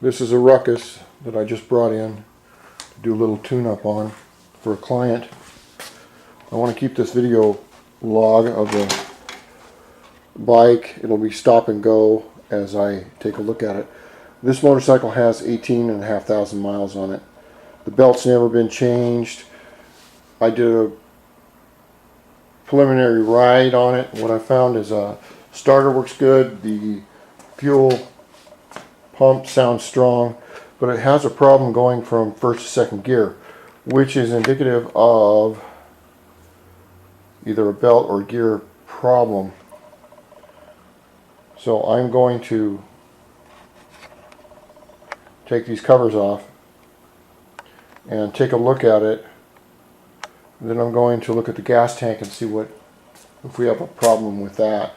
This is a Ruckus that I just brought in to do a little tune-up on for a client. I want to keep this video log of the bike. It'll be stop and go as I take a look at it. This motorcycle has 18,500 miles on it. The belt's never been changed. I did a preliminary ride on it. What I found is starter works good. The fuel pump sounds strong, but it has a problem going from first to second gear, which is indicative of either a belt or gear problem. So I'm going to take these covers off and take a look at it. And then I'm going to look at the gas tank and see if we have a problem with that.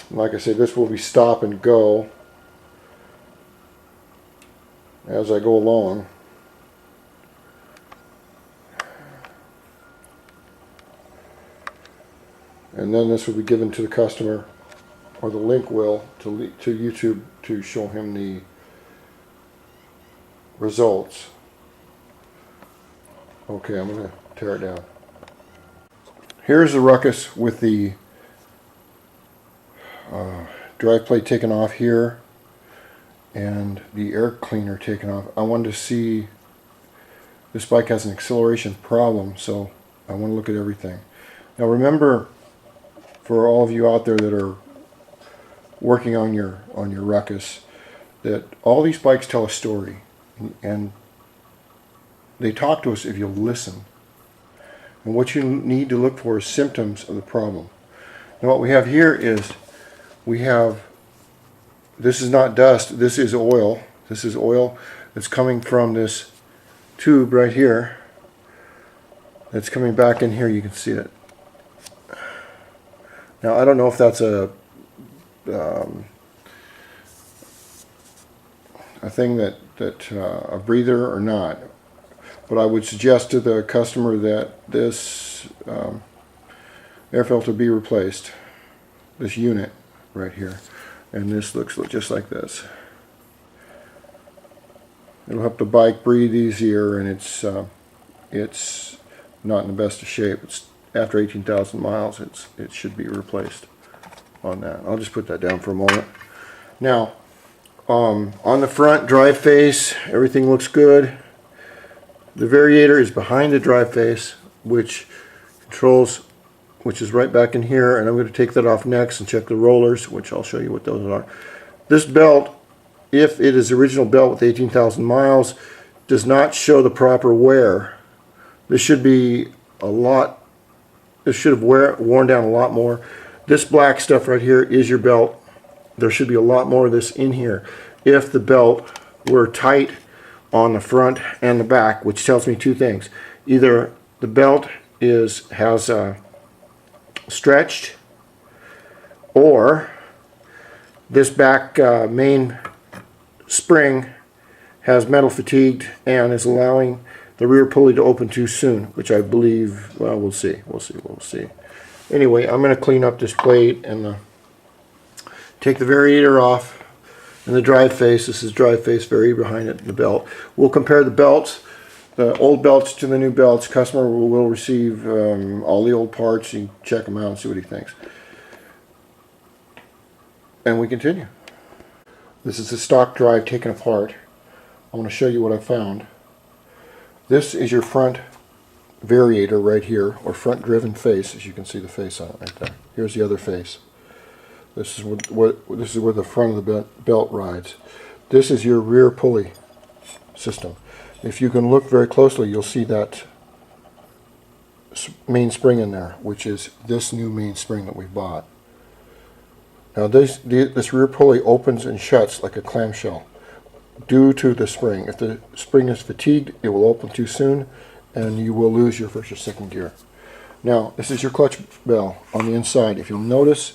Like I said, this will be stop and go as I go along. And then this will be given to the customer, or the link will, to YouTube to show him the results. Okay, I'm going to tear it down. Here's the Ruckus with the drive plate taken off here and the air cleaner taken off. I wanted to see, this bike has an acceleration problem, so I want to look at everything. Now remember, for all of you out there that are working on your Ruckus, that all these bikes tell a story, and they talk to us if you'll listen. And what you need to look for is symptoms of the problem. Now what we have here is, this is not dust, this is oil. This is oil that's coming from this tube right here. That's coming back in here, you can see it. Now I don't know if that's a thing that a breather or not, but I would suggest to the customer that this air filter be replaced, this unit right here, and this looks just like this. It'll help the bike breathe easier, and it's not in the best of shape. It's after 18,000 miles, it should be replaced on that. I'll just put that down for a moment. Now, on the front drive face, everything looks good. The variator is behind the drive face, which is right back in here, and I'm going to take that off next and check the rollers, which I'll show you what those are. This belt, if it is the original belt with 18,000 miles, does not show the proper wear. This should be this should have worn down a lot more. This black stuff right here is your belt. There should be a lot more of this in here if the belt were tight on the front and the back, which tells me two things. Either the belt has stretched, or this back main spring has metal fatigued and is allowing the rear pulley to open too soon, which I believe, well, we'll see. Anyway, I'm going to clean up this plate and take the variator off and the drive face. This is drive face, variator behind it, the belt. We'll compare the belts, the old belts to the new belts. Customer will receive all the old parts. You can check them out and see what he thinks. And we continue. This is the stock drive taken apart. I want to show you what I found. This is your front variator right here, or front driven face, as you can see the face on it right there. Here's the other face. This is where the front of the belt rides. This is your rear pulley system. If you can look very closely, you'll see that main spring in there, which is this new main spring that we bought. Now this rear pulley opens and shuts like a clamshell due to the spring. If the spring is fatigued, it will open too soon and you will lose your first or second gear. Now this is your clutch bell on the inside. If you'll notice,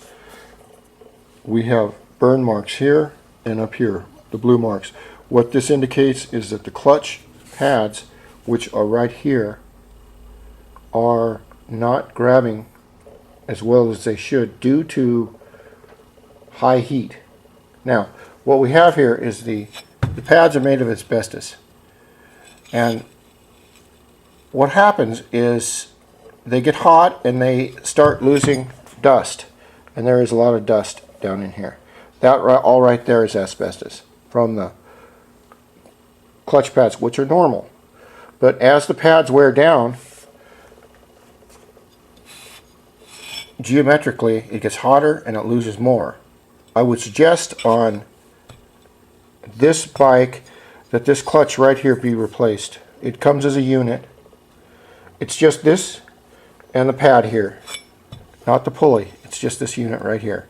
we have burn marks here and up here, the blue marks. What this indicates is that the clutch pads, which are right here, are not grabbing as well as they should due to high heat. Now, what we have here is the the pads are made of asbestos. And what happens is they get hot and they start losing dust. And there is a lot of dust down in here. That all right there is asbestos from the clutch pads, which are normal. But as the pads wear down, geometrically it gets hotter and it loses more. I would suggest on this bike that this clutch right here be replaced. It comes as a unit. It's just this and the pad here, not the pulley. It's just this unit right here.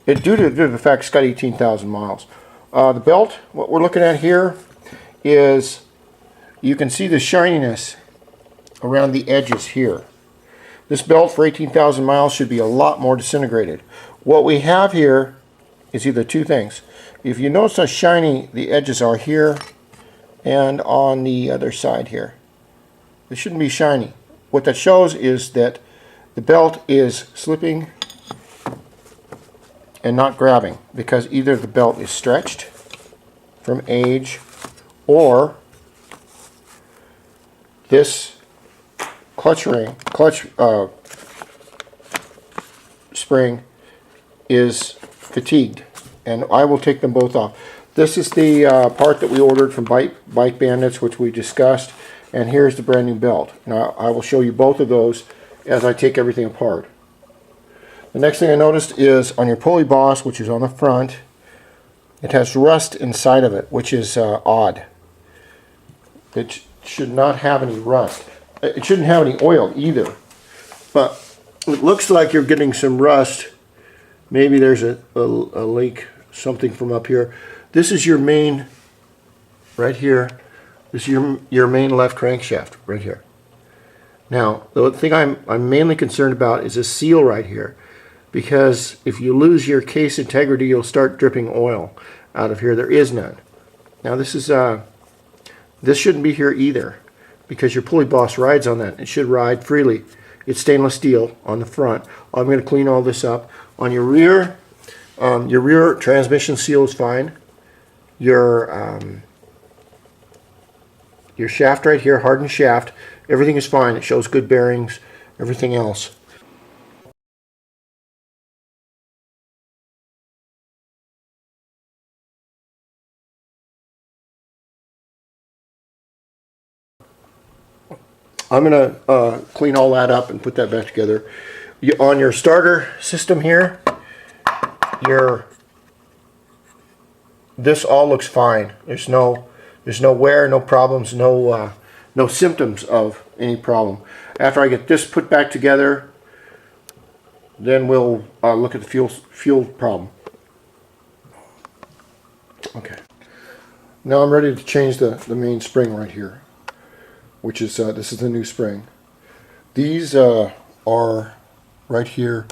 Due to the fact it's got 18,000 miles. The belt, what we're looking at here is, you can see the shininess around the edges here. This belt for 18,000 miles should be a lot more disintegrated. What we have here is either two things. If you notice how shiny the edges are here and on the other side here, they shouldn't be shiny. What that shows is that the belt is slipping and not grabbing, because either the belt is stretched from age, or this clutch spring is fatigued, and I will take them both off. This is the part that we ordered from Bike Bandits, which we discussed, and here's the brand new belt. Now I will show you both of those as I take everything apart. The next thing I noticed is on your pulley boss, which is on the front, it has rust inside of it, which is odd. It should not have any rust. It shouldn't have any oil either. But it looks like you're getting some rust. Maybe there's a leak, something from up here. This is your main, right here. This is your main left crankshaft, right here. Now, the thing I'm mainly concerned about is this seal right here. Because if you lose your case integrity, you'll start dripping oil out of here. There is none. Now this shouldn't be here either, because your pulley boss rides on that. It should ride freely. It's stainless steel on the front. I'm going to clean all this up. On your rear transmission seal is fine. Your shaft right here, hardened shaft, everything is fine. It shows good bearings, everything else. I'm going to clean all that up and put that back together. On your starter system here, this all looks fine. There's no wear, no problems, no symptoms of any problem. After I get this put back together, then we'll look at the fuel problem. Okay. Now I'm ready to change the main spring right here, which is this is the new spring. These are right here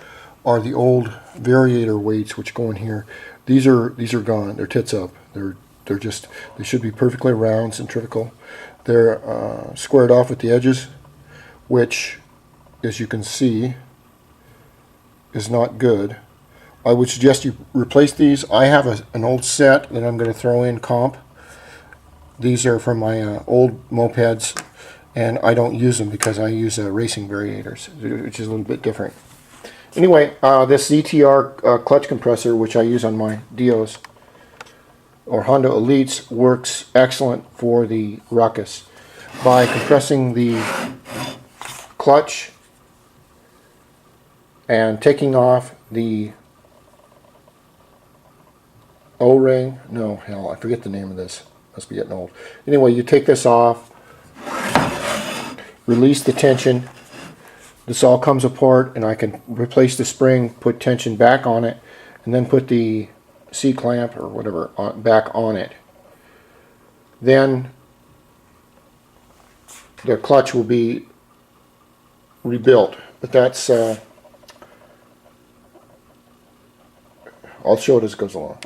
are the old variator weights which go in here. These are gone. They're tits up. They should be perfectly round, centrifugal. They're squared off at the edges, which, as you can see, is not good. I would suggest you replace these. I have an old set that I'm going to throw in comp. These are from my old mopeds, and I don't use them because I use racing variators, which is a little bit different. Anyway, this ZTR clutch compressor, which I use on my Dios or Honda Elites, works excellent for the Ruckus. By compressing the clutch and taking off the O-ring, no, hell, I forget the name of this. Must be getting old. Anyway, you take this off, release the tension. This all comes apart, and I can replace the spring, put tension back on it, and then put the C-clamp or whatever back on it. Then the clutch will be rebuilt. But that's I'll show it as it goes along.